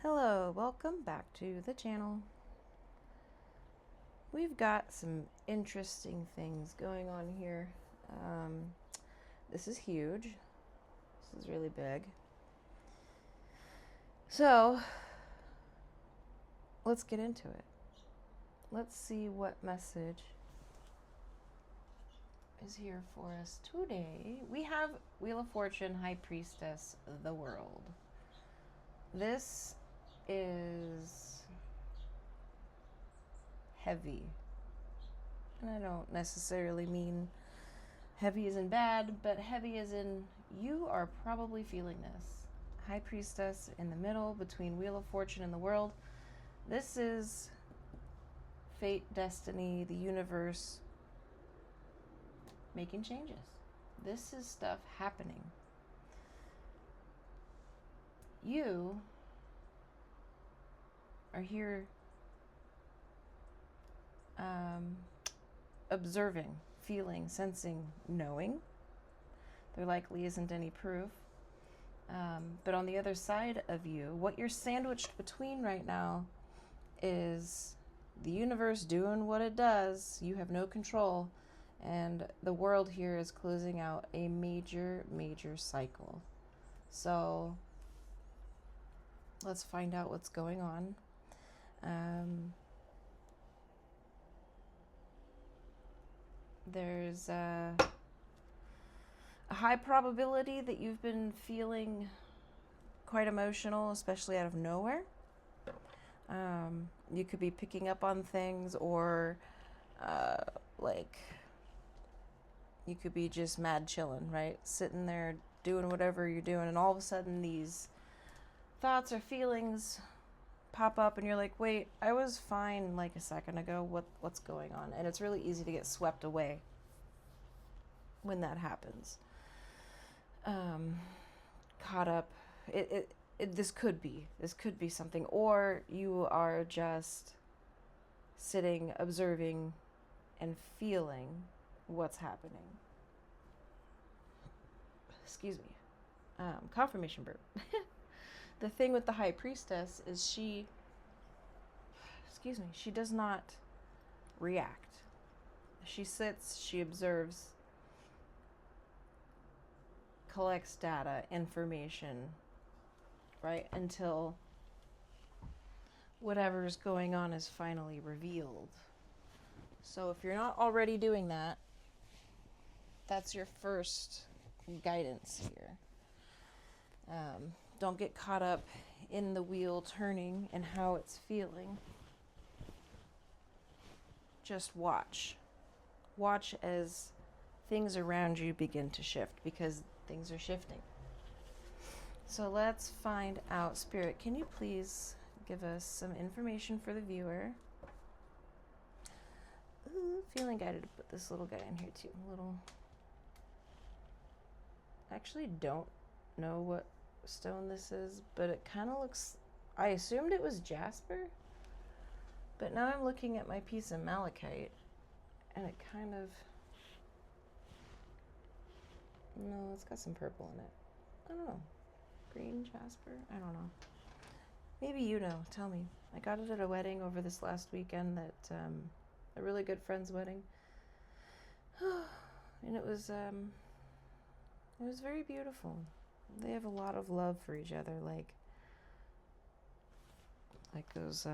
Hello, welcome back to the channel. We've got some interesting things going on here. This is huge. This is really big. So, let's get into it. Let's see what message is here for us today. We have Wheel of Fortune, High Priestess, the World. This is heavy. And I don't necessarily mean heavy as in bad, but heavy as in you are probably feeling this. High Priestess in the middle between Wheel of Fortune and the World. This is fate, destiny, the universe making changes. This is stuff happening. You are here observing, feeling, sensing, knowing. There likely isn't any proof. But on the other side of you, what you're sandwiched between right now is the universe doing what it does. You have no control. And the world here is closing out a major, major cycle. So let's find out what's going on. There's a high probability that you've been feeling quite emotional, especially out of nowhere. You could be picking up on things, or you could be just mad chilling, right? Sitting there doing whatever you're doing, and all of a sudden these thoughts or feelings pop up and you're like, wait, I was fine like a second ago. What's going on? And it's really easy to get swept away when that happens. Caught up. This could be something, or you are just sitting, observing, and feeling what's happening. Excuse me. Confirmation burp. The thing with the High Priestess is she does not react. She sits, she observes, collects data, information, right, until whatever's going on is finally revealed. So if you're not already doing that, that's your first guidance here. Don't get caught up in the wheel turning and how it's feeling. Just watch. Watch as things around you begin to shift, because things are shifting. So let's find out. Spirit, can you please give us some information for the viewer? Ooh, feeling guided to put this little guy in here too. I actually don't know what stone this is, but it kind of looks, I assumed it was jasper, but now I'm looking at my piece of malachite and it kind of, no, it's got some purple in it. I don't know. Green jasper? I don't know. Maybe you know. Tell me. I got it at a wedding over this last weekend, that a really good friend's wedding. And it was very beautiful. They have a lot of love for each other, like those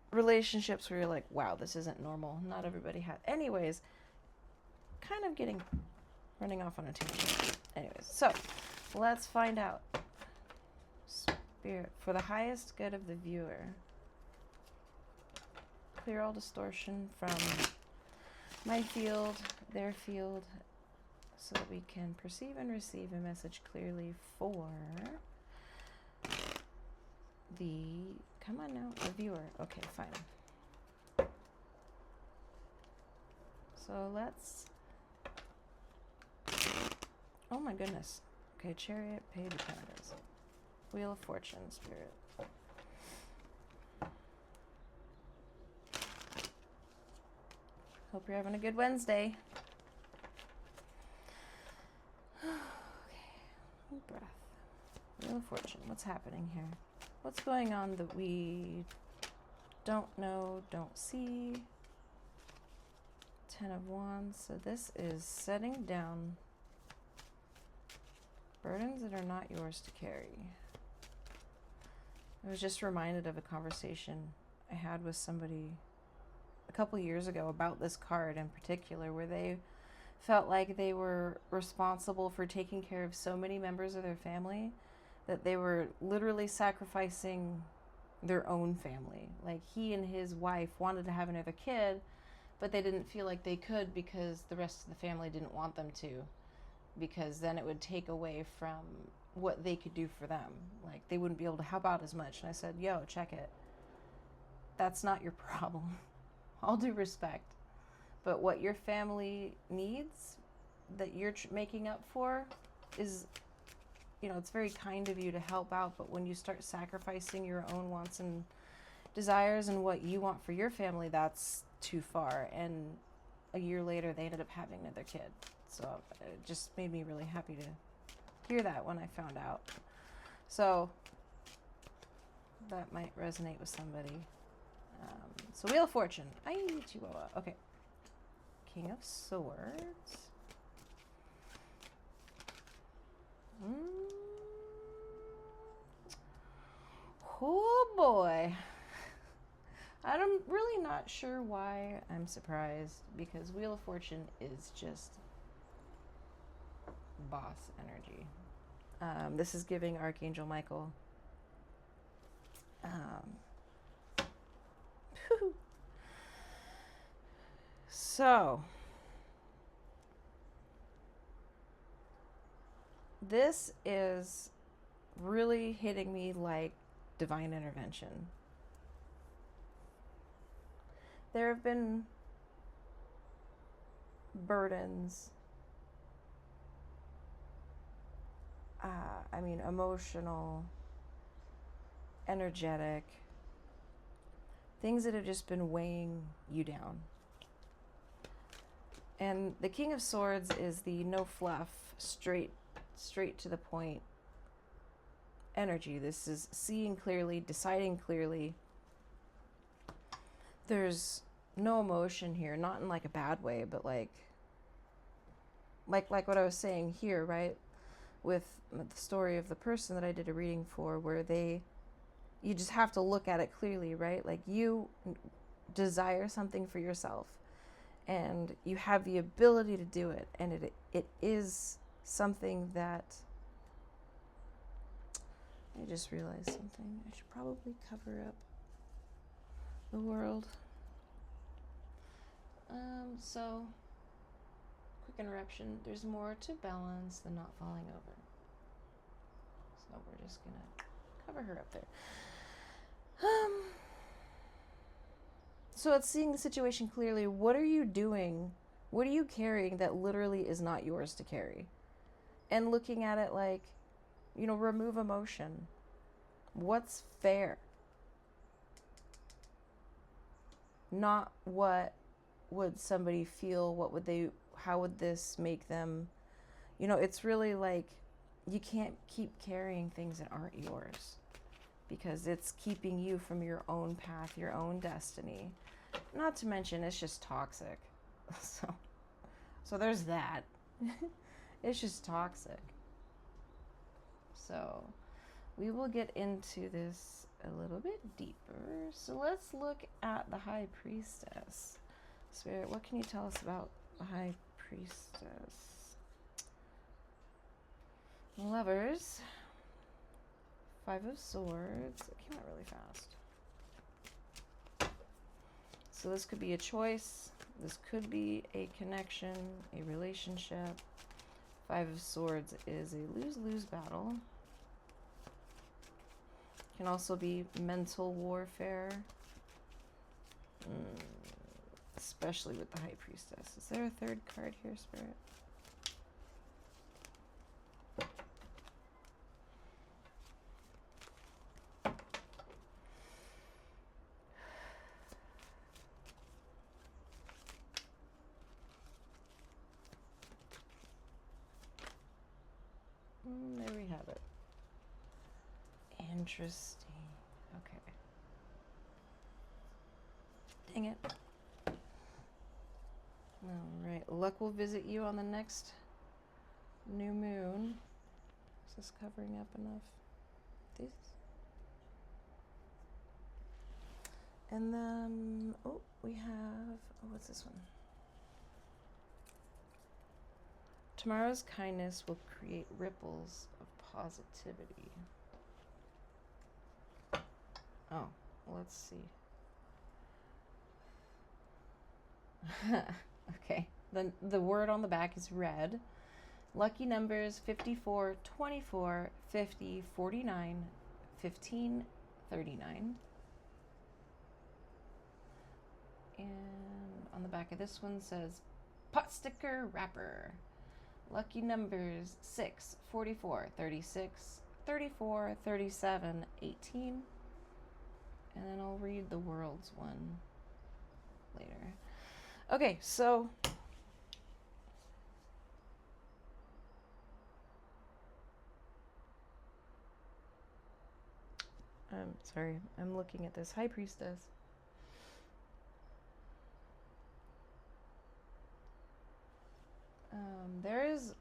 relationships where you're like, wow, this isn't normal. Not everybody has. Anyways, kind of running off on a tangent. Anyways, so let's find out. Spirit, for the highest good of the viewer, clear all distortion from my field, their field, so that we can perceive and receive a message clearly for the, come on now, the viewer. Okay, fine. So let's, oh my goodness. Okay, Chariot, Page of Pentacles, Wheel of Fortune, Spirit. Hope you're having a good Wednesday. Okay, Wheel of Fortune, what's happening here? What's going on that we don't know, don't see? 10 of Wands. So this is setting down burdens that are not yours to carry. I was just reminded of a conversation I had with somebody a couple years ago about this card in particular, where they felt like they were responsible for taking care of so many members of their family that they were literally sacrificing their own family. Like, he and his wife wanted to have another kid, but they didn't feel like they could because the rest of the family didn't want them to, because then it would take away from what they could do for them. Like, they wouldn't be able to help out as much. And I said, yo, check it. That's not your problem. All due respect. But what your family needs that you're making up for is, you know, it's very kind of you to help out. But when you start sacrificing your own wants and desires and what you want for your family, that's too far. And a year later, they ended up having another kid. So it just made me really happy to hear that when I found out. So that might resonate with somebody. So Wheel of Fortune. Chihuahua. Okay. King of Swords. Oh boy. I'm really not sure why I'm surprised, because Wheel of Fortune is just boss energy. This is giving Archangel Michael. So, this is really hitting me like divine intervention. There have been burdens, emotional, energetic, things that have just been weighing you down. And the King of Swords is the no fluff, straight to the point energy. This is seeing clearly, deciding clearly. There's no emotion here, not in like a bad way, but like what I was saying here, right? With the story of the person that I did a reading for, where you just have to look at it clearly, right? Like, you desire something for yourself and you have the ability to do it, and it is something that, I just realized something. I should probably cover up the world. So, quick interruption. There's more to balance than not falling over. So we're just gonna cover her up there. So it's seeing the situation clearly. What are you doing? What are you carrying that literally is not yours to carry? And looking at it like, remove emotion. What's fair? Not what would somebody feel, how would this make them, it's really like, you can't keep carrying things that aren't yours, because it's keeping you from your own path, your own destiny. Not to mention, it's just toxic. So there's that. It's just toxic. So we will get into this a little bit deeper. So let's look at the High Priestess. Spirit, what can you tell us about the High Priestess? Lovers. 5 of Swords. It came out really fast. So this could be a choice. This could be a connection, a relationship. 5 of Swords is a lose-lose battle. Can also be mental warfare. Especially with the High Priestess. Is there a third card here, Spirit? There we have it. Interesting. Okay. Dang it. All right. Luck will visit you on the next new moon. Is this covering up enough? This. And then, oh, we have, oh, what's this one? Tomorrow's kindness will create ripples of positivity. Oh, let's see. Okay, the word on the back is red. Lucky numbers 54, 24, 50, 49, 15, 39. And on the back of this one says pot sticker wrapper. Lucky numbers 6, 44, 36, 34, 37, 18. And then I'll read the world's one later. Okay, so I'm sorry, I'm looking at this High Priestess. There is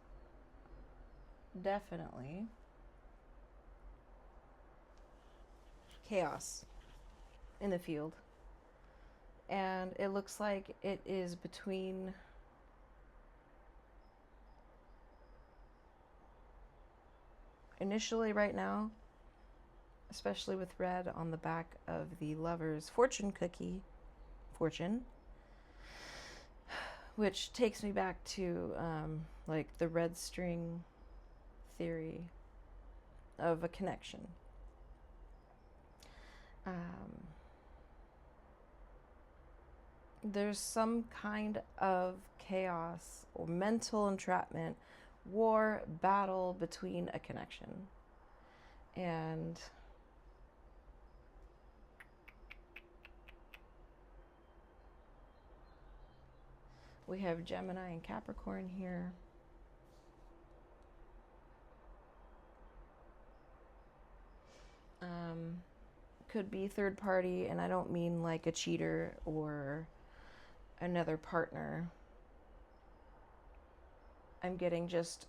definitely chaos in the field. And it looks like it is between initially right now, especially with red on the back of the Lover's fortune cookie, fortune, which takes me back to like the red string theory of a connection. There's some kind of chaos or mental entrapment, war, battle between a connection. And we have Gemini and Capricorn here. Could be third party, and I don't mean like a cheater or another partner. I'm getting just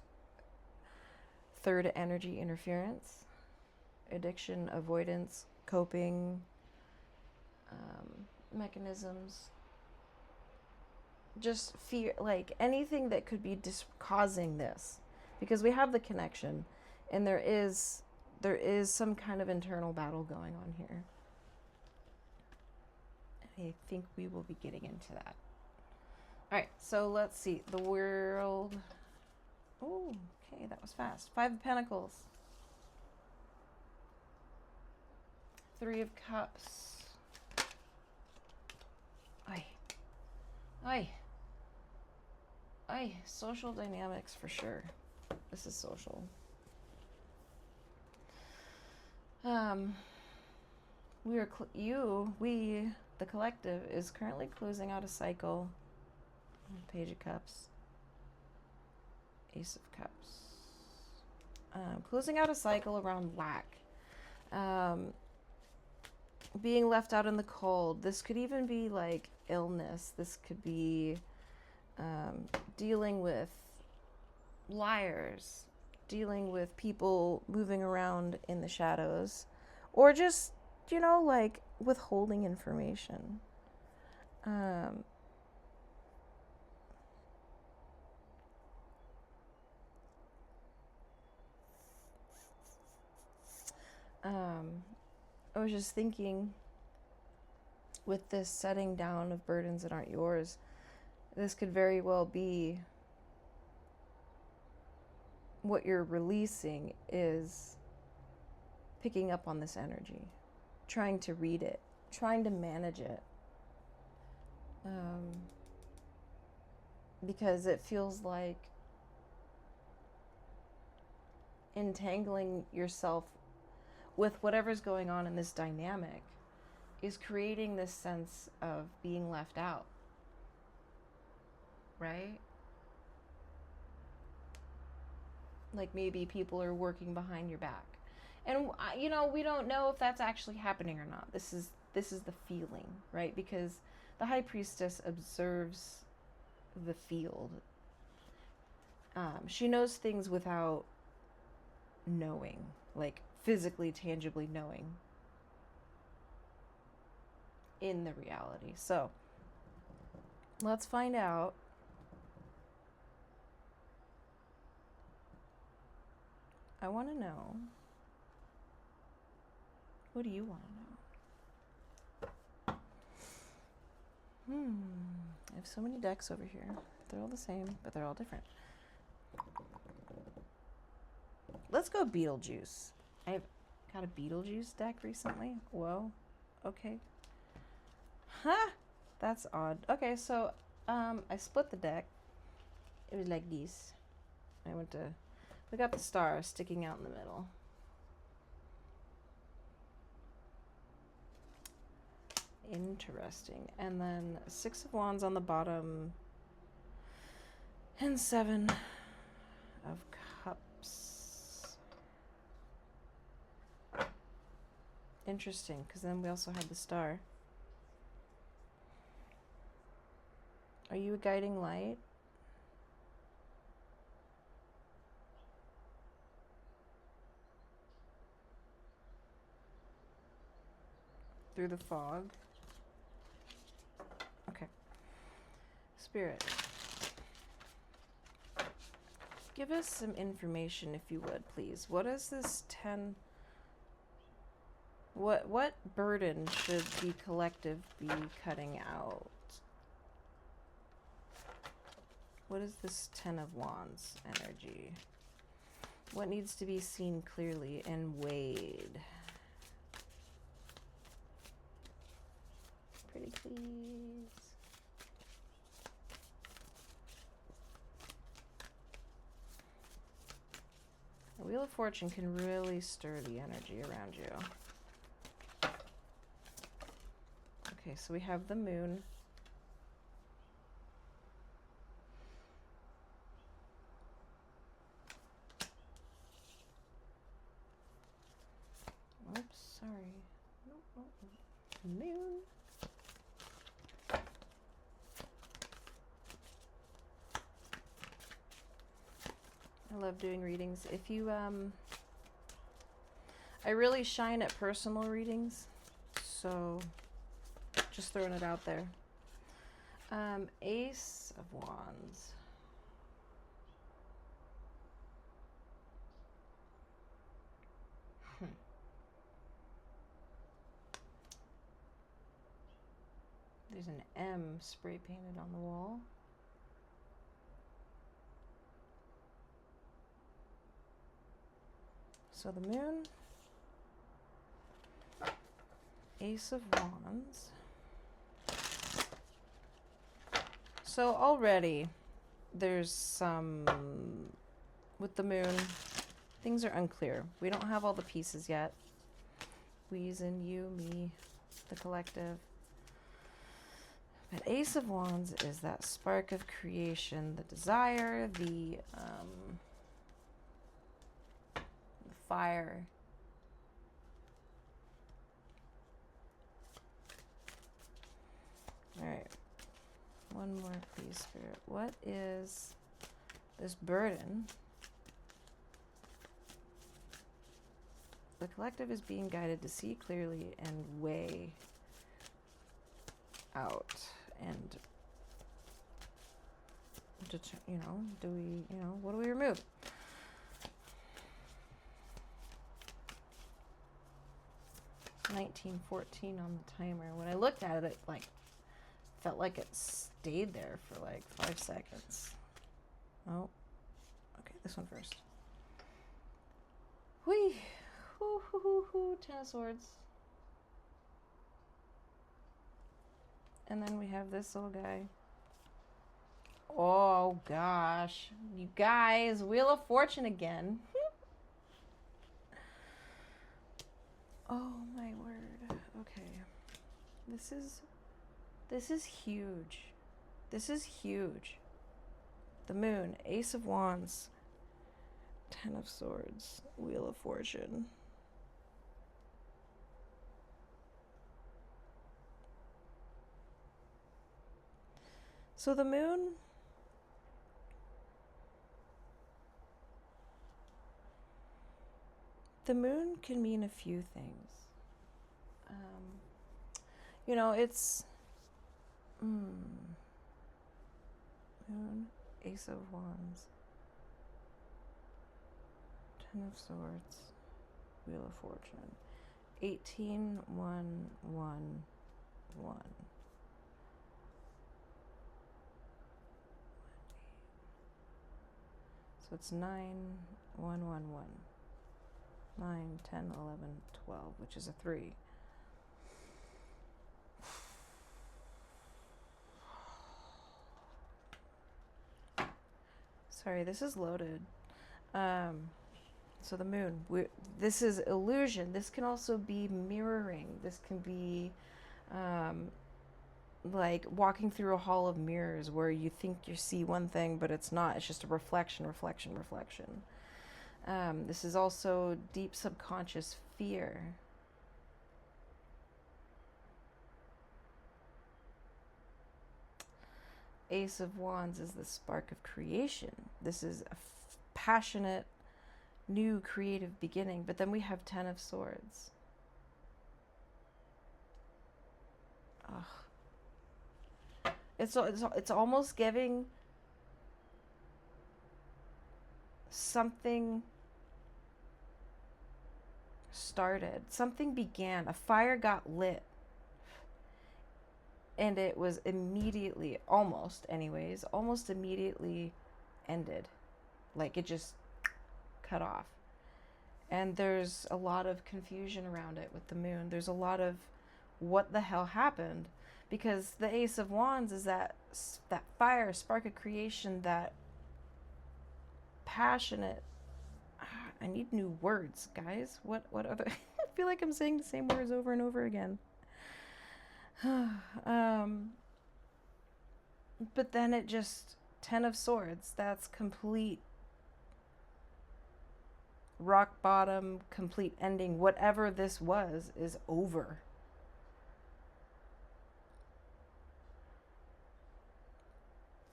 third energy interference, addiction, avoidance, coping mechanisms, just fear, like anything that could be causing this, because we have the connection, and there is some kind of internal battle going on here. I think we will be getting into that. All right, so let's see. The world. Oh, okay, that was fast. 5 of Pentacles. 3 of Cups. Ay. Social dynamics for sure. This is social. The collective is currently closing out a cycle. Page of Cups. Ace of Cups. Closing out a cycle around lack. Being left out in the cold. This could even be like illness. This could be dealing with liars, dealing with people moving around in the shadows, or just, like withholding information. I was just thinking, with this setting down of burdens that aren't yours, this could very well be what you're releasing is picking up on this energy, trying to read it, trying to manage it. Because it feels like entangling yourself with whatever's going on in this dynamic is creating this sense of being left out, right? Like maybe people are working behind your back. And you know, we don't know if that's actually happening or not. This is the feeling, right? Because the high priestess observes the field. She knows things without knowing, like physically, tangibly knowing in the reality. So let's find out. I want to know. What do you want to know? I have so many decks over here. They're all the same, but they're all different. Let's go Beetlejuice. I've got a Beetlejuice deck recently. Whoa. Okay. Huh? That's odd. Okay, so I split the deck. It was like this. We got the star sticking out in the middle. Interesting. And then 6 of Wands on the bottom. And 7 of Cups. Interesting, because then we also have the star. Are you a guiding light? Through the fog? Okay. Spirit. Give us some information, if you would, please. What is this 10... What burden should the collective be cutting out? What is this 10 of Wands energy? What needs to be seen clearly and weighed? Pretty please. The Wheel of Fortune can really stir the energy around you. Okay, so we have the moon. Oops, sorry. Nope. Moon. I love doing readings. If you, I really shine at personal readings, so just throwing it out there. Ace of Wands. There's an M spray painted on the wall. So the moon, Ace of Wands. So already there's some, with the moon, things are unclear. We don't have all the pieces yet. We as in you, me, the collective. But Ace of Wands is that spark of creation, the desire, the fire. All right. One more, please, Spirit. What is this burden? The collective is being guided to see clearly and weigh out and, you know, do we, you know, what do we remove? $19.14 on the timer. When I looked at it, it like felt like it stayed there for like 5 seconds. Oh, okay, this one first. Whee! Hoo, hoo, hoo, hoo. 10 of Swords. And then we have this little guy. Oh gosh, you guys, Wheel of Fortune again. Oh my word. Okay. This is huge. This is huge. The moon, Ace of Wands, 10 of Swords, Wheel of Fortune. So the moon, can mean a few things. You know, it's moon, Ace of Wands, Ten of Swords, Wheel of Fortune, 18-1-1-1. So it's 9-1-1-1. 9, 10, 11, 12, which is a 3. Sorry, this is loaded. So the moon, this is illusion. This can also be mirroring. This can be like walking through a hall of mirrors where you think you see one thing, but it's not. It's just a reflection. This is also deep subconscious fear. Ace of Wands is the spark of creation. This is a passionate, new creative beginning. But then we have Ten of Swords. Ugh. It's almost giving something started. Something began. A fire got lit. And it was immediately, almost immediately ended. Like it just cut off. And there's a lot of confusion around it with the moon. There's a lot of what the hell happened. Because the Ace of Wands is that fire, spark of creation, that passionate. I need new words, guys. What other? I feel like I'm saying the same words over and over again. But then it just, Ten of Swords, that's complete rock bottom, complete ending. Whatever this was is over.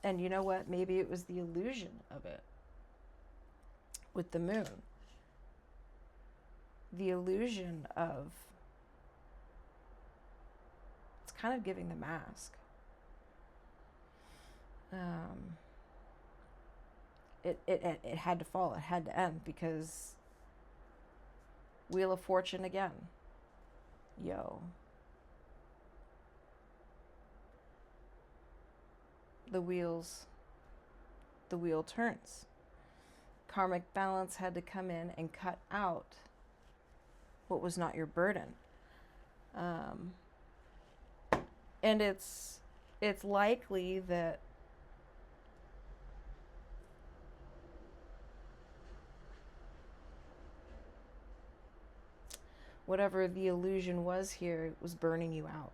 And you know what? Maybe it was the illusion of it with the moon. The illusion of, it's kind of giving the mask. It had to fall. It had to end because Wheel of Fortune again. Yo. The wheel turns. Karmic balance had to come in and cut out what was not your burden. And it's likely that whatever the illusion was here was burning you out.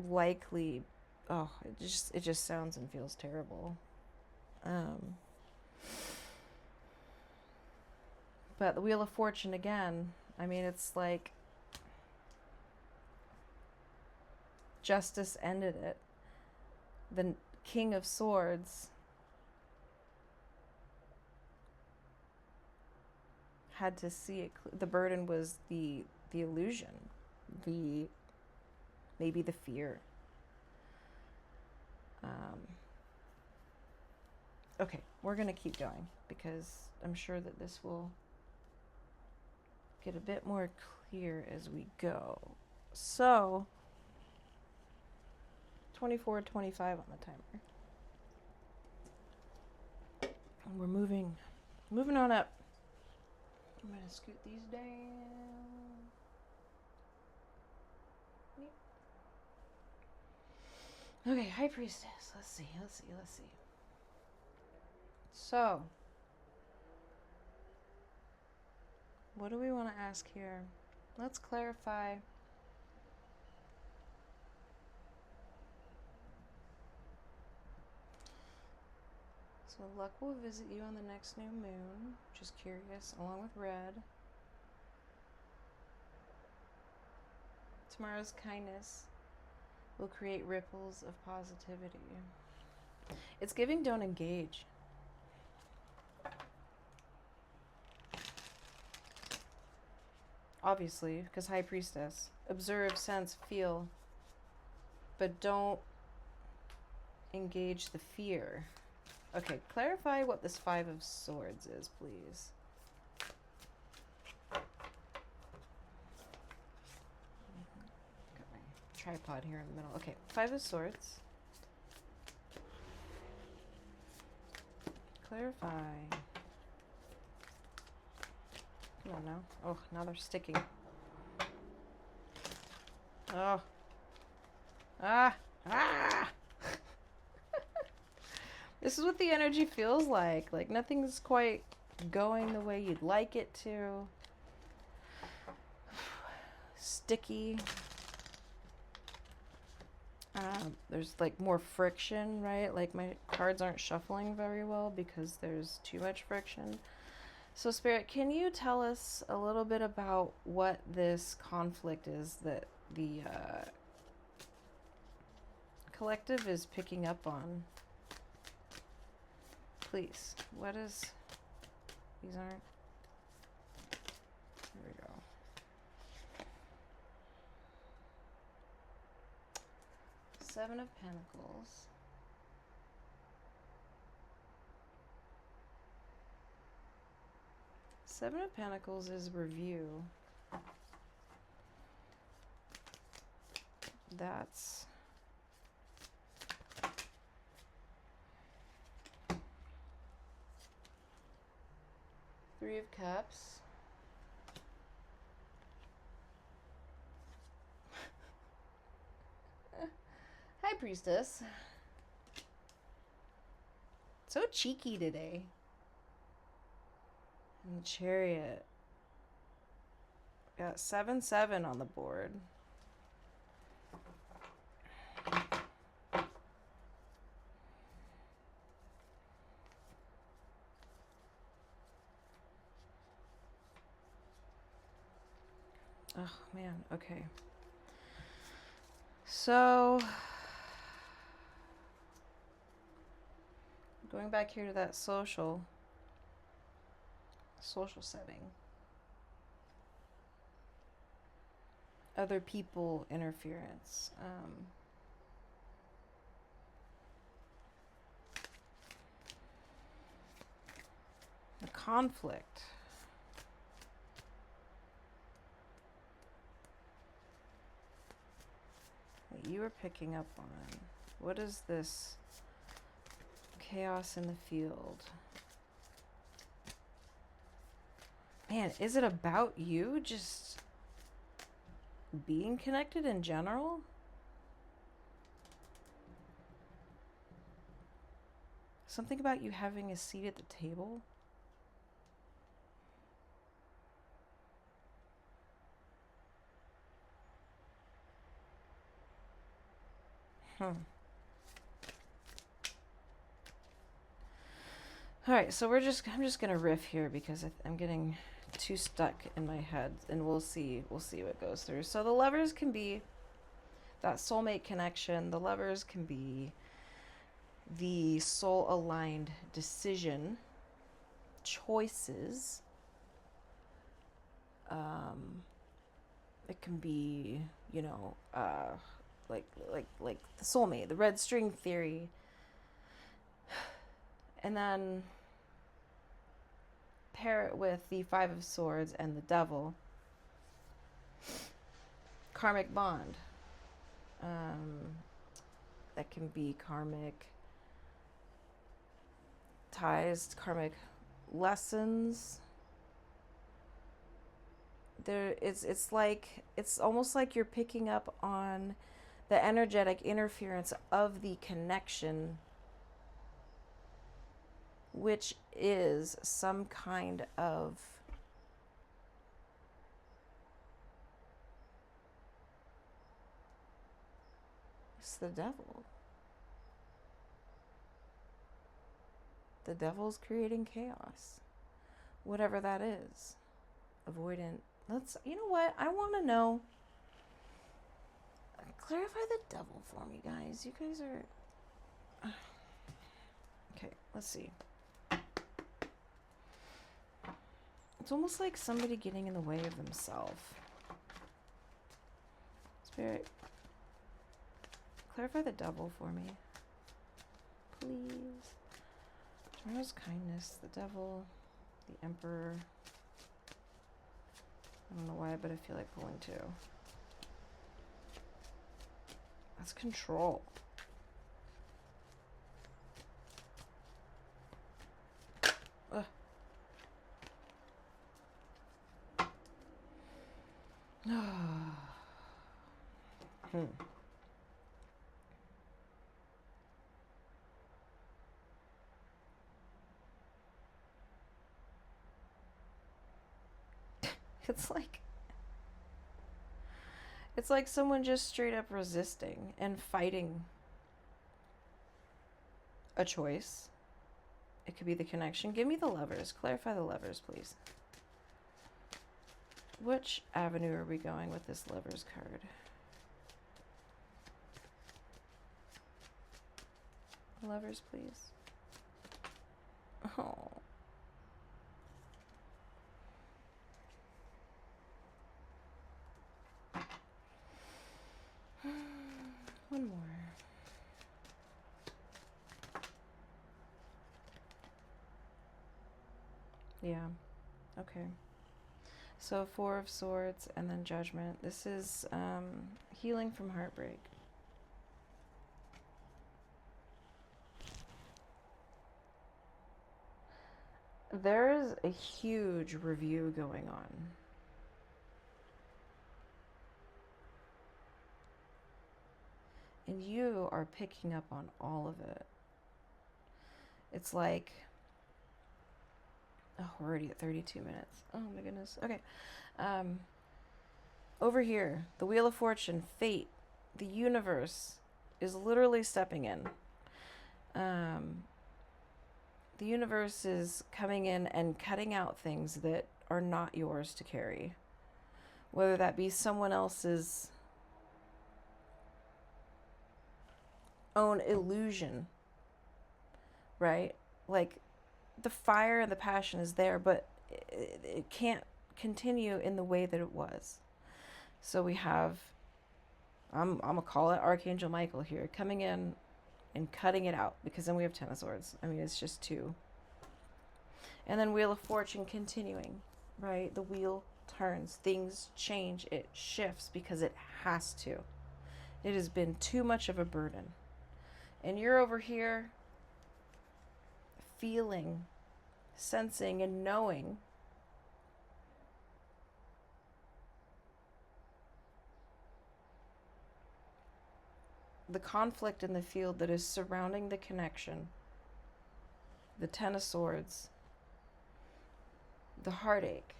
Likely, it just sounds and feels terrible. But the Wheel of Fortune again, I mean, it's like justice ended it. The King of Swords had to see it. The burden was the illusion, maybe the fear. Okay, we're going to keep going because I'm sure that this will get a bit more clear as we go. So, 24, 25 on the timer. And we're moving on up. I'm going to scoot these down. Okay, High Priestess. Let's see. So, what do we want to ask here? Let's clarify. So luck will visit you on the next new moon. Just curious, along with red. Tomorrow's kindness will create ripples of positivity. It's giving don't engage. Obviously, because High Priestess. Observe, sense, feel. But don't engage the fear. Okay, clarify what this Five of Swords is, please. Got my tripod here in the middle. Okay, Five of Swords. Clarify. Come on now. Oh, now they're sticking. Oh. Ah! Ah! This is what the energy feels like. Like nothing's quite going the way you'd like it to. Sticky. There's like more friction, right? Like my cards aren't shuffling very well because there's too much friction. So Spirit, can you tell us a little bit about what this conflict is that the collective is picking up on? Please. What is... These aren't... Here we go. Seven of Pentacles. Seven of Pentacles is review. That's... Three of Cups. Hi, Priestess. So cheeky today. And the Chariot. Got 7-7 on the board. Oh, man. Okay. So, going back here to that social setting. Other people interference. The conflict. That you are picking up on. What is this chaos in the field? Man, is it about you just being connected in general? Something about you having a seat at the table? All right, so I'm just gonna riff here because I'm getting too stuck in my head, and we'll see what goes through. So the Lovers can be that soulmate connection. The Lovers can be the soul aligned decision, choices. It can be, you know, like the soulmate, the red string theory. And then pair it with the Five of Swords and the Devil. Karmic bond. That can be karmic ties, karmic lessons. It's almost like you're picking up on the energetic interference of the connection, which is some kind of it's the devil. The devil's creating chaos. Whatever that is. Avoidant. You know what? I want to know. Clarify the devil for me, guys. You guys are... Okay, let's see. It's almost like somebody getting in the way of themselves. Spirit, clarify the devil for me. Please. Tomorrow's kindness, the devil, the emperor. I don't know why, but I feel like pulling two. That's control. Ugh. It's like someone just straight up resisting and fighting a choice. It could be the connection. Give me the Lovers. Clarify the Lovers, please. Which avenue are we going with this Lovers card? Lovers, please. Oh. One more. Yeah. Okay. So 4 of Swords and then Judgment. This is healing from heartbreak. There is a huge review going on. And you are picking up on all of it. It's like... Oh, we're already at 32 minutes. Oh my goodness. Okay. Over here, the Wheel of Fortune, fate, the universe is literally stepping in. The universe is coming in and cutting out things that are not yours to carry. Whether that be someone else's own illusion, right? Like, the fire and the passion is there, but it can't continue in the way that it was. So we have, I'm going to call it Archangel Michael here, coming in and cutting it out, because then we have 10 of Swords. I mean, it's just 2. And then Wheel of Fortune continuing, right? The wheel turns, things change, it shifts because it has to. It has been too much of a burden. And you're over here feeling, sensing, and knowing the conflict in the field that is surrounding the connection, the 10 of Swords, the heartache,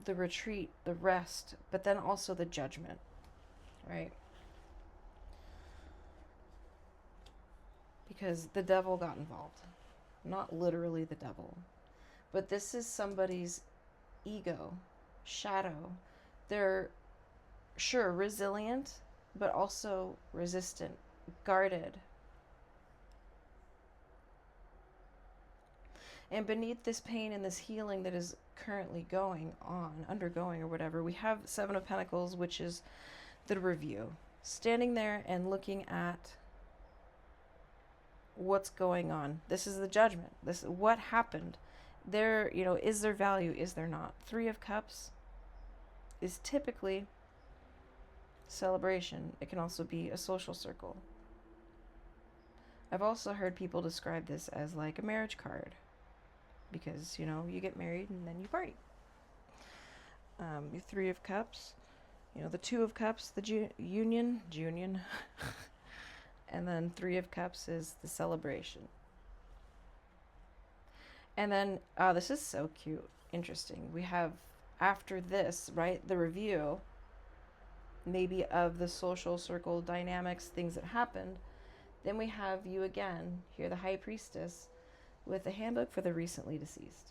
the retreat, the rest, but then also the judgment, right? Because the devil got involved. Not literally the devil, but this is somebody's ego, shadow. They're sure resilient, but also resistant, guarded. And beneath this pain and this healing that is currently undergoing or whatever, we have 7 of Pentacles, which is the review. Standing there and looking at what's going on. This is the judgment. This is what happened. There, is there value? Is there not? 3 of Cups is typically celebration. It can also be a social circle. I've also heard people describe this as like a marriage card, because you get married and then you party. Your 3 of Cups, the 2 of Cups, the union. And then 3 of Cups is the celebration. And then, this is so cute, interesting. We have, after this, right, the review, maybe of the social circle dynamics, things that happened. Then we have you again, here, the High Priestess, with the handbook for the recently deceased.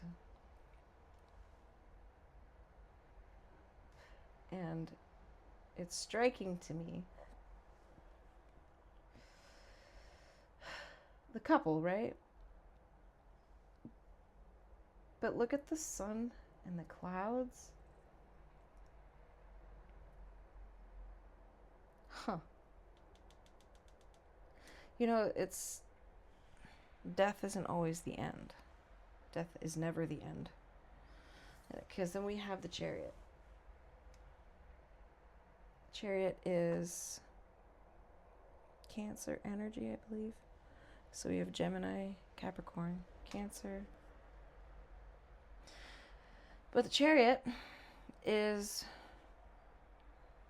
And it's striking to me. The couple, right? But look at the sun and the clouds. Huh. You know, it's death isn't always the end. Death is never the end. Because then we have the Chariot. Chariot is Cancer energy, I believe. So we have Gemini, Capricorn, Cancer. But the Chariot is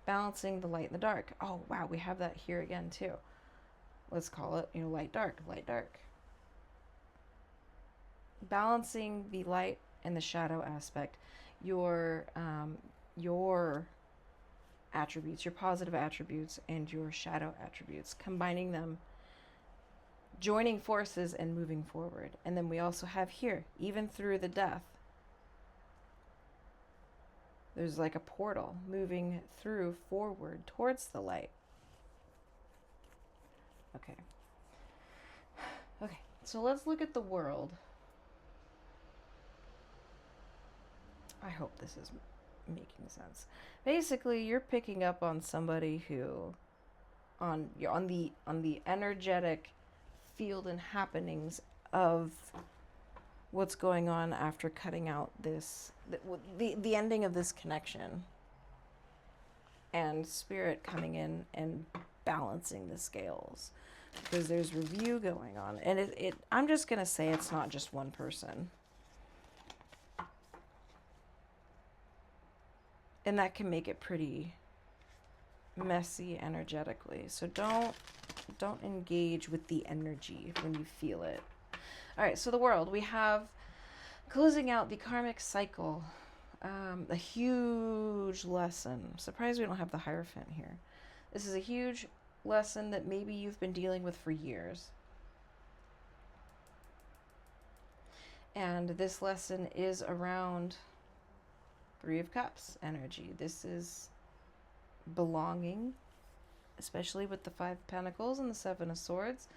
balancing the light and the dark. Oh, wow, we have that here again, too. Let's call it, light, dark, light, dark. Balancing the light and the shadow aspect. Your attributes, your positive attributes, and your shadow attributes. Combining them, joining forces and moving forward. And then we also have here, even through the death, there's like a portal moving through forward towards the light. Okay. Okay, so let's look at the world. I hope this is making sense. Basically, you're picking up on somebody who, on the energetic field and happenings of what's going on after cutting out this, the ending of this connection, and spirit coming in and balancing the scales, because there's review going on, and I'm just gonna say it's not just one person, and that can make it pretty messy energetically. So don't engage with the energy when you feel it. All right, so the world, we have closing out the karmic cycle, a huge lesson. I'm surprised we don't have the Hierophant here. This is a huge lesson that maybe you've been dealing with for years. And this lesson is around Three of Cups energy. This is belonging, especially with the Five of Pentacles and the Seven of Swords.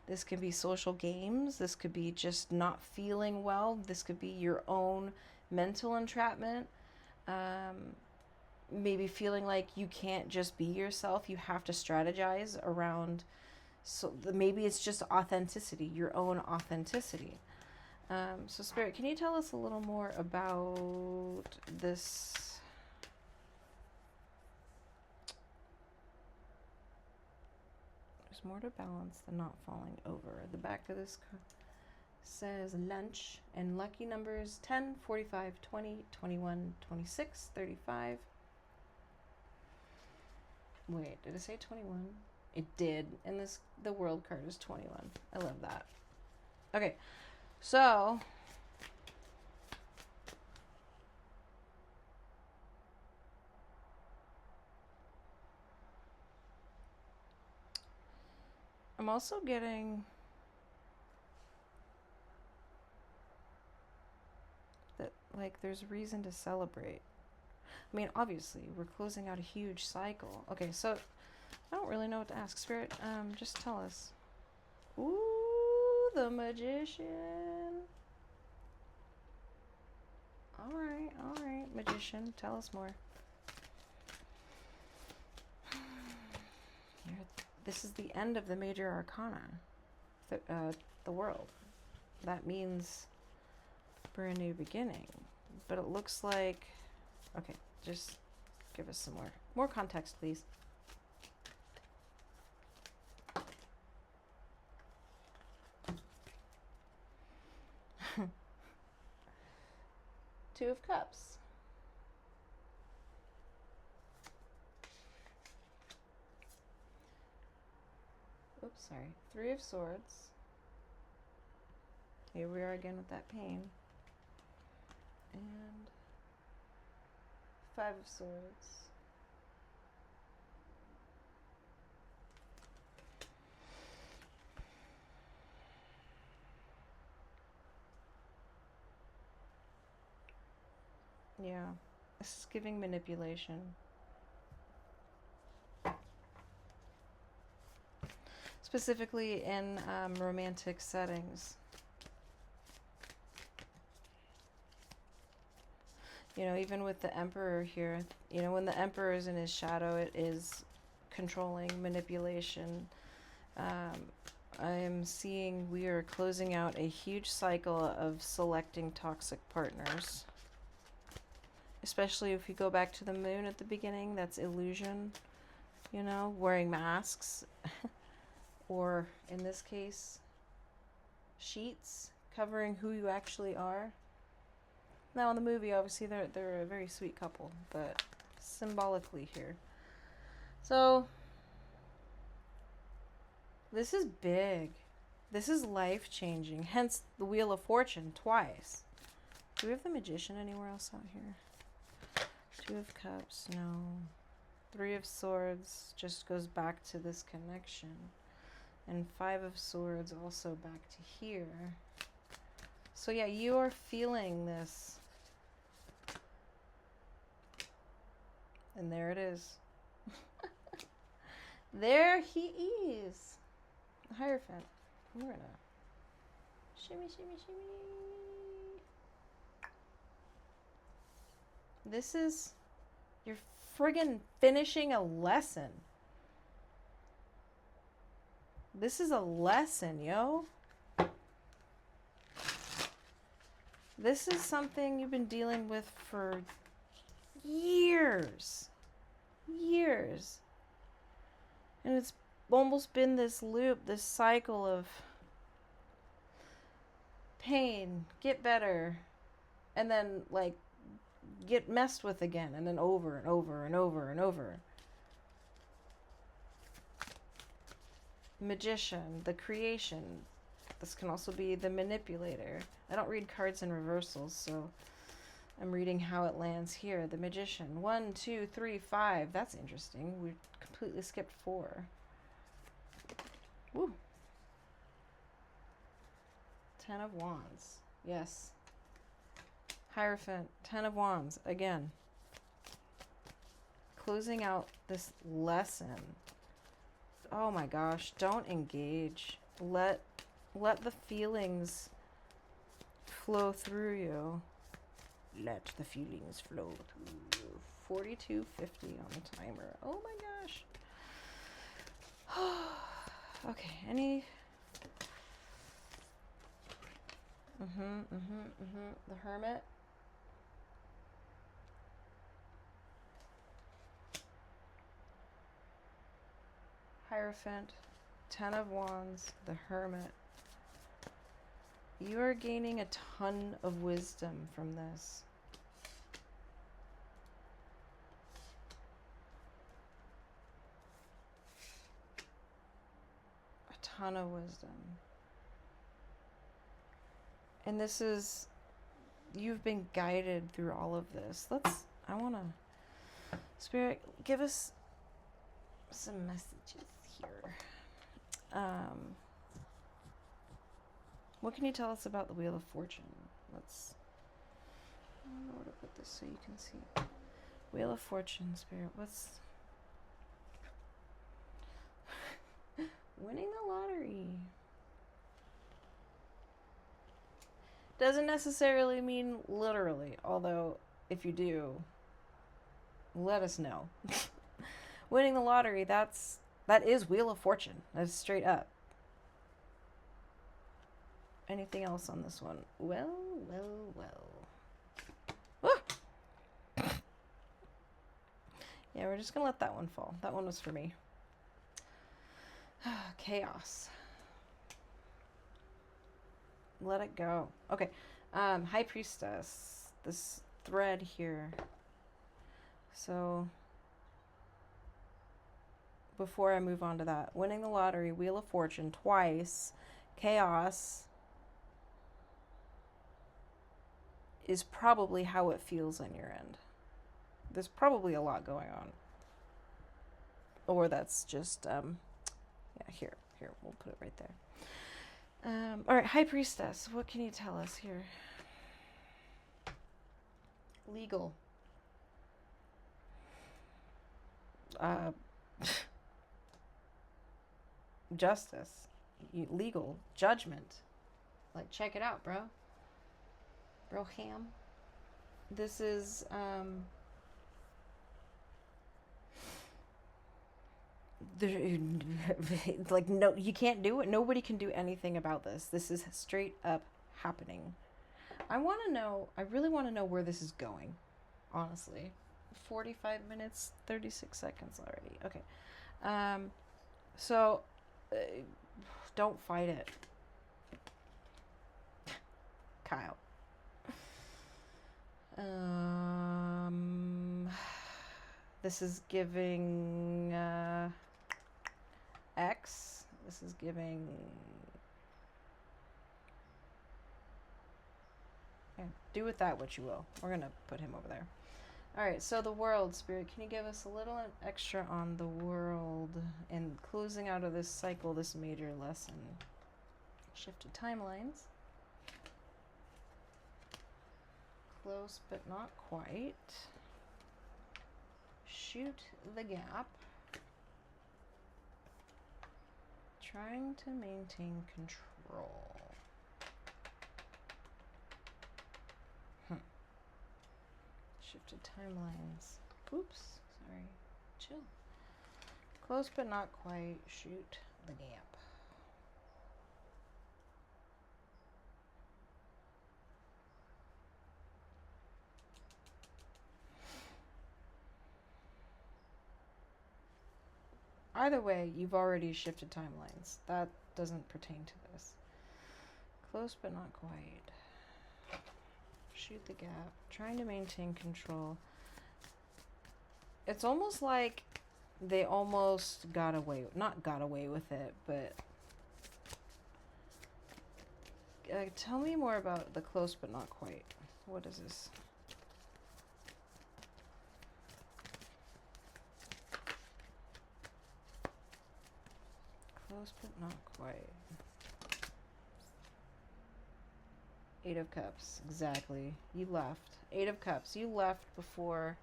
This can be social games. This could be just not feeling well. This could be your own mental entrapment. Maybe feeling like you can't just be yourself. You have to strategize around. So maybe it's just authenticity, your own authenticity. So Spirit, can you tell us a little more about this? More to balance than not falling over. The back of this says lunch and lucky numbers 10, 45, 20, 21, 26, 35. Wait, did it say 21? It did. And the world card is 21. I love that. Okay, so I'm also getting that, like, there's reason to celebrate. I mean, obviously, we're closing out a huge cycle. Okay, so I don't really know what to ask. Spirit, just tell us. Ooh, the Magician. All right, Magician, tell us more. This is the end of the major arcana, the world. That means for a new beginning. But it looks like, okay, just give us some more context, please. Two of Cups. Oops, sorry. Three of Swords. Here we are again with that pain. And Five of Swords. Yeah, this is giving manipulation. specifically in romantic settings. You know, even with the Emperor here, you know, when the Emperor is in his shadow, it is controlling, manipulation. I am seeing we are closing out a huge cycle of selecting toxic partners. Especially if you go back to the moon at the beginning, that's illusion. You know, wearing masks. Or, in this case, sheets covering who you actually are. Now, in the movie, obviously, they're a very sweet couple, but symbolically here. So, this is big. This is life-changing. Hence, the Wheel of Fortune twice. Do we have the Magician anywhere else out here? 2 of Cups, no. 3 of Swords just goes back to this connection. And 5 of Swords also back to here. So yeah, you are feeling this. And there it is. There he is. The Hierophant. We're gonna shimmy, shimmy, shimmy. This is, you're friggin' finishing a lesson. This is a lesson, yo. This is something you've been dealing with for years. Years. And it's almost been this loop, this cycle of pain, get better, and then, like, get messed with again, and then over and over and over and over. Magician, the creation. This can also be the manipulator. I don't read cards in reversals, so I'm reading how it lands here. The Magician. 1, 2, 3, 5. That's interesting. We completely skipped 4. Woo. 10 of Wands. Yes. Hierophant. 10 of Wands. Again. Closing out this lesson. Oh my gosh, don't engage. Let the feelings flow through you. Let the feelings flow through you. 42.50 on the timer. Oh my gosh. Okay, any... The Hermit. Hierophant, 10 of Wands, the Hermit. You are gaining a ton of wisdom from this. A ton of wisdom. And this is, you've been guided through all of this. I want to, Spirit, give us some messages here. What can you tell us about the Wheel of Fortune? I don't know where to put this so you can see. Wheel of Fortune, Spirit, what's... Winning the lottery. Doesn't necessarily mean literally, although if you do, let us know. Winning the lottery, that is Wheel of Fortune. That's straight up. Anything else on this one? Well. Ah! Yeah, we're just gonna let that one fall. That one was for me. Chaos. Let it go. Okay. High Priestess. This thread here. So... before I move on to that, winning the lottery, Wheel of Fortune twice, chaos is probably how it feels on your end. There's probably a lot going on. Or that's just, yeah, here, we'll put it right there. All right, High Priestess, what can you tell us here? Legal. justice, legal judgment. Like, check it out, bro. Bro ham. This is like, no, you can't do it. Nobody can do anything about this. This is straight up happening. I really want to know where this is going, honestly. 45 minutes, 36 seconds already. Okay. So don't fight it, Kyle. This is giving X. This is giving. Yeah, do with that what you will. We're gonna put him over there. All right. So the world, Spirit. Can you give us a little extra on the world and closing out of this cycle, this major lesson? Shifted timelines. Close but not quite. Shoot the gap. Trying to maintain control. Shifted timelines. Oops, sorry. Chill. Close but not quite. Shoot the gap. Either way, you've already shifted timelines. That doesn't pertain to this. Close but not quite. Shoot the gap. Trying to maintain control. It's almost like they almost not got away with it, but tell me more about the close but not quite. What is this? Close but not quite. Eight of Cups, exactly. You left. Eight of Cups, you left before.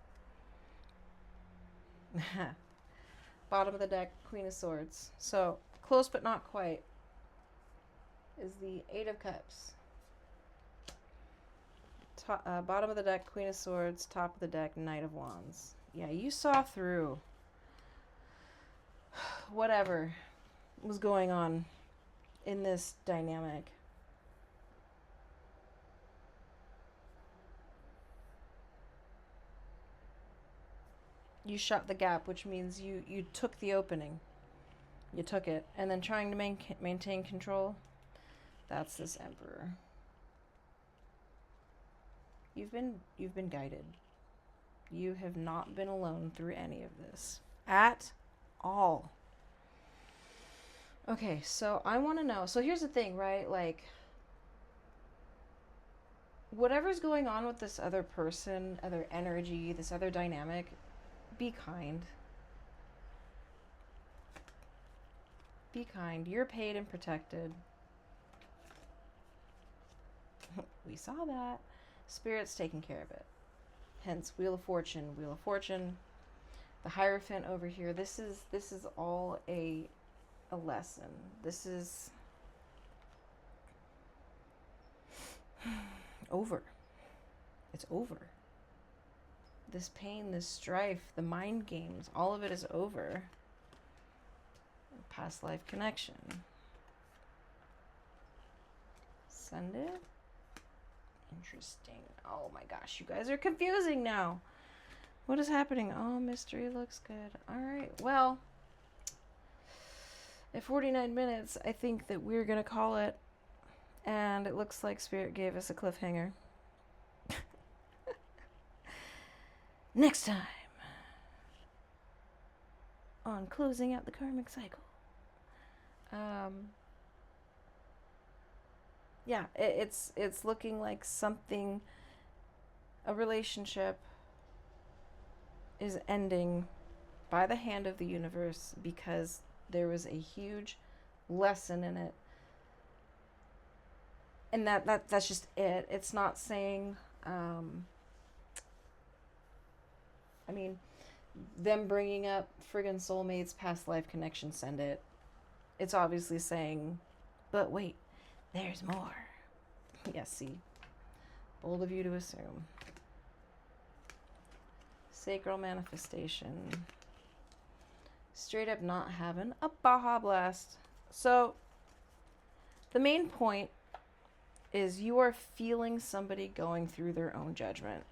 Bottom of the deck, Queen of Swords. So, close but not quite is the Eight of Cups. Bottom of the deck, Queen of Swords. Top of the deck, Knight of Wands. Yeah, you saw through whatever was going on in this dynamic. You shut the gap, which means you took the opening. You took it. And then trying to maintain control. That's this Emperor. You've been guided. You have not been alone through any of this. At all. Okay, so I want to know. So here's the thing, right? Like, whatever's going on with this other person, other energy, this other dynamic, be kind. Be kind. You're paid and protected. We saw that. Spirit's taking care of it. Hence, Wheel of Fortune. Wheel of Fortune. The Hierophant over here. This is all a lesson. This is over. It's over. This pain, this strife, the mind games, all of it is over. Past life connection. Send it. Interesting. Oh my gosh, you guys are confusing now. What is happening? Oh, mystery looks good. All right, well, at 49 minutes, I think that we're going to call it. And it looks like Spirit gave us a cliffhanger. Next time on Closing Out the Karmic Cycle. Yeah, it's looking like something, a relationship is ending by the hand of the universe because there was a huge lesson in it. And that's just it. It's not saying, I mean, them bringing up friggin' soulmates, past life connection, send it. it's obviously saying, but wait, there's more. Yes, see. Bold of you to assume. Sacral manifestation. Straight up not having a Baja Blast. So, the main point is you are feeling somebody going through their own judgment.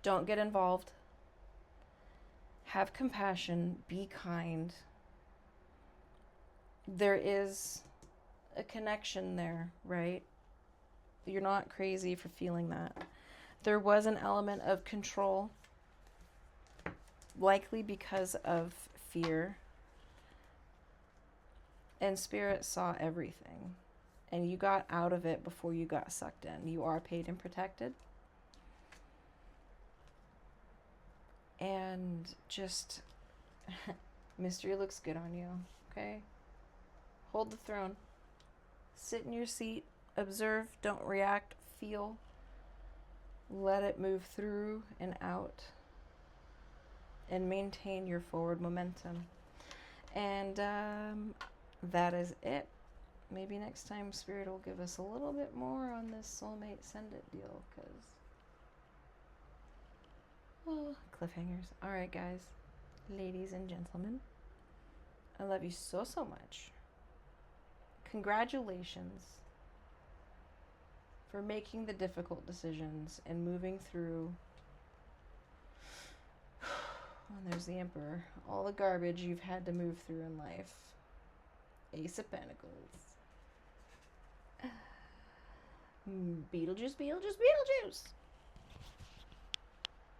Don't get involved. Have compassion. Be kind. There is a connection there, right? You're not crazy for feeling that. There was an element of control, likely because of fear. And Spirit saw everything. And you got out of it before you got sucked in. You are paid and protected. And just, mystery looks good on you, okay? Hold the throne. Sit in your seat. Observe. Don't react. Feel. Let it move through and out. And maintain your forward momentum. And that is it. Maybe next time Spirit will give us a little bit more on this soulmate send it deal, because cliffhangers. All right, guys, ladies and gentlemen, I love you so, so much. Congratulations for making the difficult decisions and moving through, there's the Emperor, all the garbage you've had to move through in life. Ace of Pentacles. Beetlejuice, Beetlejuice, Beetlejuice.